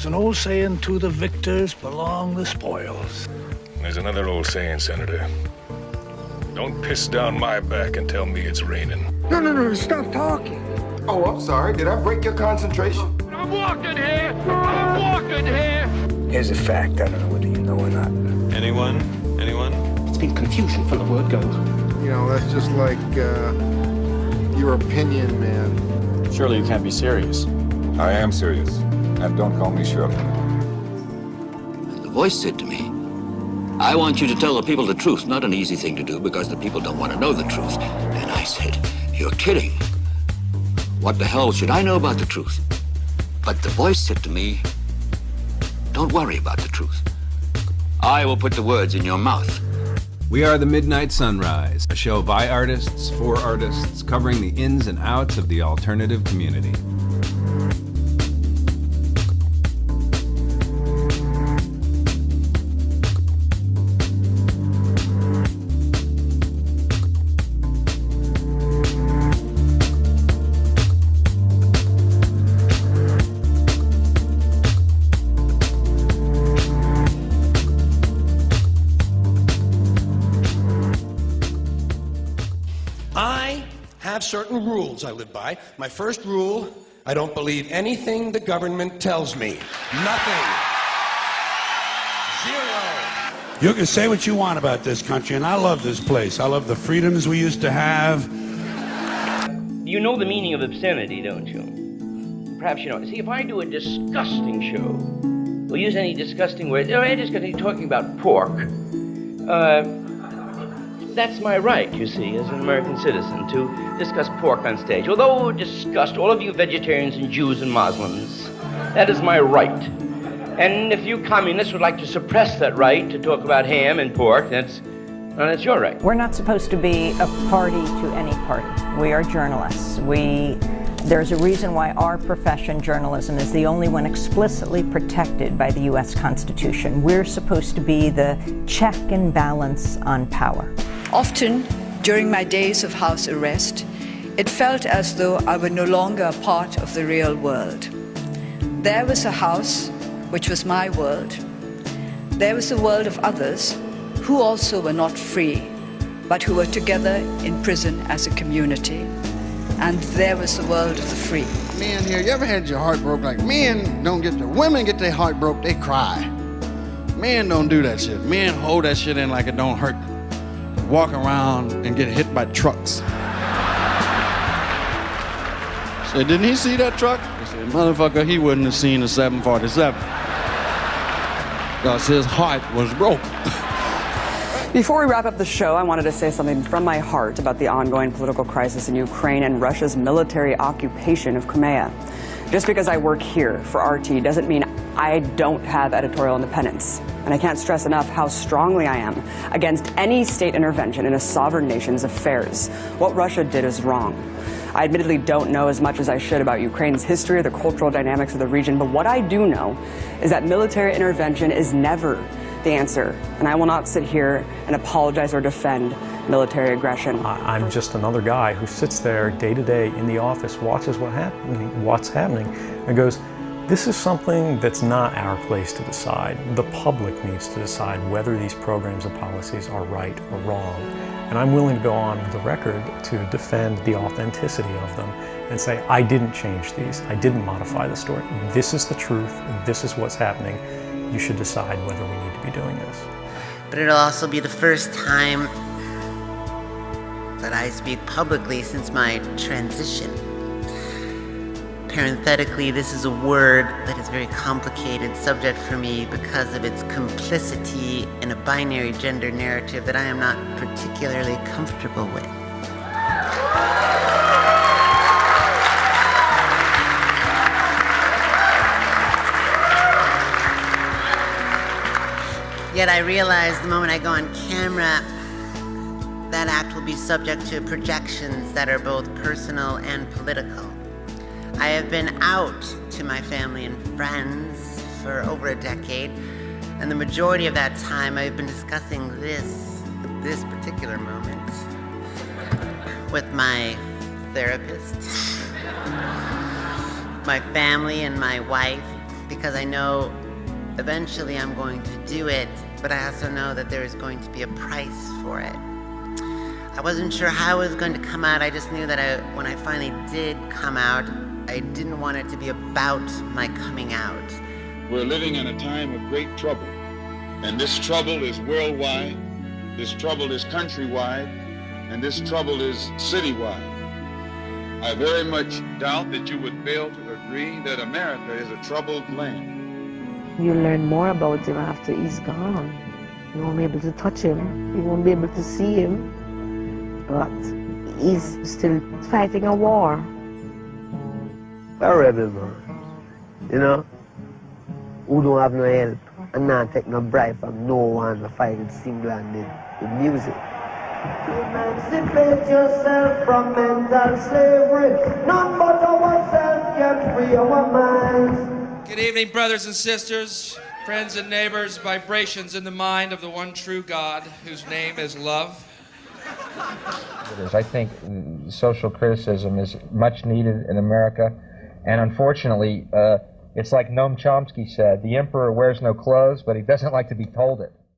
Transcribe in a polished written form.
There's an old saying, to the victors belong the spoils. There's another old saying, Senator. Don't piss down my back and tell me it's raining. No, stop talking. Oh, I'm sorry. Did I break your concentration? I'm walking here! I'm walking here! Here's a fact. I don't know whether you know or not. Anyone? It's been confusion from the word go. You know, that's just like, your opinion, man. Surely you can't be serious. I am serious. And don't call me Shirley. And the voice said to me, I want you to tell the people the truth. Not an easy thing to do because the people don't want to know the truth. And I said, you're kidding. What the hell should I know about the truth? But the voice said to me, don't worry about the truth. I will put the words in your mouth. We are the Midnight Sunrise, a show by artists, for artists, covering the ins and outs of the alternative community. Certain rules I live by. My first rule, I don't believe anything the government tells me. Nothing. Zero. You can say what you want about this country, and I love this place. I love the freedoms we used to have. You know the meaning of obscenity, don't you? Perhaps you don't. See, if I do a disgusting show, we'll use any disgusting words, or any disgusting talking about pork, that's my right, you see, as an American citizen, to discuss pork on stage. Although disgust all of you vegetarians and Jews and Muslims, that is my right. And if you communists would like to suppress that right to talk about ham and pork, that's your right. We're not supposed to be a party to any party. We are journalists. There's a reason why our profession, journalism, is the only one explicitly protected by the U.S. Constitution. We're supposed to be the check and balance on power. Often, during my days of house arrest, it felt as though I were no longer a part of the real world. There was a house, which was my world. There was the world of others, who also were not free, but who were together in prison as a community. And there was the world of the free. Men here, you ever had your heart broke? Like, women get their heart broke, they cry. Men don't do that shit. Men hold that shit in like it don't hurt. Walk around and get hit by trucks. Said, didn't he see that truck? He said, motherfucker, he wouldn't have seen a 747. Because his heart was broken. Before we wrap up the show, I wanted to say something from my heart about the ongoing political crisis in Ukraine and Russia's military occupation of Crimea. Just because I work here for RT doesn't mean I don't have editorial independence. And I can't stress enough how strongly I am against any state intervention in a sovereign nation's affairs. What Russia did is wrong. I admittedly don't know as much as I should about Ukraine's history or the cultural dynamics of the region, but what I do know is that military intervention is never the answer. And I will not sit here and apologize or defend military aggression. I'm just another guy who sits there day to day in the office, watches what's happening, and goes, this is something that's not our place to decide. The public needs to decide whether these programs and policies are right or wrong. And I'm willing to go on the record to defend the authenticity of them and say, I didn't change these. I didn't modify the story. This is the truth. This is what's happening. You should decide whether we need to be doing this. But it'll also be the first time that I speak publicly since my transition. Parenthetically, this is a word that is a very complicated subject for me because of its complicity in a binary gender narrative that I am not particularly comfortable with. Yet I realize the moment I go on camera, that act will be subject to projections that are both personal and political. I have been out to my family and friends for over a decade, and the majority of that time I've been discussing this particular moment with my therapist, my family and my wife, because I know eventually I'm going to do it, but I also know that there is going to be a price for it. I wasn't sure how it was going to come out. I just knew that when I finally did come out, I didn't want it to be about my coming out. We're living in a time of great trouble, and this trouble is worldwide, this trouble is countrywide, and this trouble is citywide. I very much doubt that you would fail to agree that America is a troubled land. You learn more about him after he's gone. You won't be able to touch him, you won't be able to see him, but he's still fighting a war. A rebel man, you know, who don't have no help and not take no bribe from no one to fight it single-handed with music. Emancipate yourself from mental slavery. None but ourselves can free our minds. Good evening, brothers and sisters, friends and neighbors, vibrations in the mind of the one true God, whose name is love. I think social criticism is much needed in America, and unfortunately, it's like Noam Chomsky said, the emperor wears no clothes, but he doesn't like to be told it.